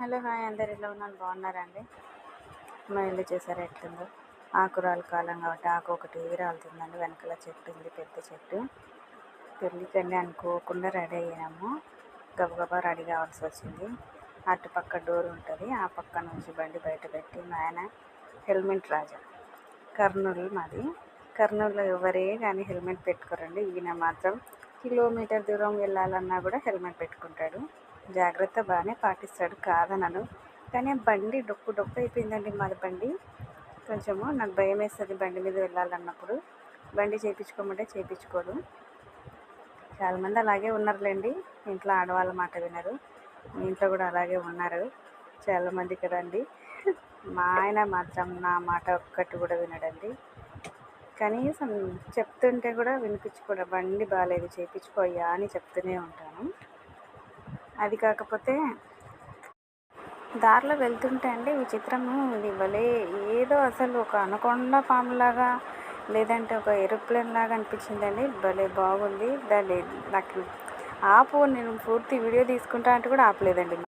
Hello hi అందరు ఎలా ఉన్నారు బాగున్నారండి. మా ఇల్లు చూసారా ఎట్లుందో. ఆకురాలు కాలం కాబట్టి ఆకు ఒకటి రాలుతుందండి. వెనకాల చెట్టు ఉంది, పెద్ద చెట్టు. పెళ్ళికండి అనుకోకుండా రెడీ అయ్యాము. గబగబా రెడీ కావాల్సి వచ్చింది. అటుపక్క డోర్ ఉంటుంది, ఆ పక్క నుంచి బండి బయట పెట్టి మా ఆయన హెల్మెట్ రాజా. కర్నూలు మాది. కర్నూలులో ఎవరే కానీ హెల్మెట్ పెట్టుకోరండి. ఈయన మాత్రం కిలోమీటర్ దూరం వెళ్ళాలన్నా కూడా హెల్మెట్ పెట్టుకుంటాడు. జాగ్రత్త బాగానే పాటిస్తాడు, కాదనను. కానీ బండి డొక్కు డొక్కు అయిపోయిందండి మాది బండి. కొంచెము నాకు భయం వేస్తుంది బండి మీద వెళ్ళాలన్నప్పుడు. బండి చేయించుకోమంటే చేయించుకోడు. చాలామంది అలాగే ఉన్నారులేండి, ఇంట్లో ఆడవాళ్ళ మాట వినరు. మీ ఇంట్లో కూడా అలాగే ఉన్నారు చాలామంది కదండి. మా ఆయన మాత్రం నా మాట ఒక్కటి కూడా వినడండి. కనీసం చెప్తుంటే కూడా వినిపించుకోవడం, బండి బాగాలేదు చేయించుకోయ్యా అని చెప్తూనే ఉంటాను. అది కాకపోతే దారిలో వెళ్తుంటే అండి విచిత్రము, ఇది భలే ఏదో అసలు ఒక అనకొండ పాములాగా లేదంటే ఒక ఏరోప్లేన్ లాగా అనిపించిందండి. భలే బాగుంది. దాన్ని నాకు ఆపు, నేను పూర్తి వీడియో తీసుకుంటా అంటే కూడా ఆపలేదండి.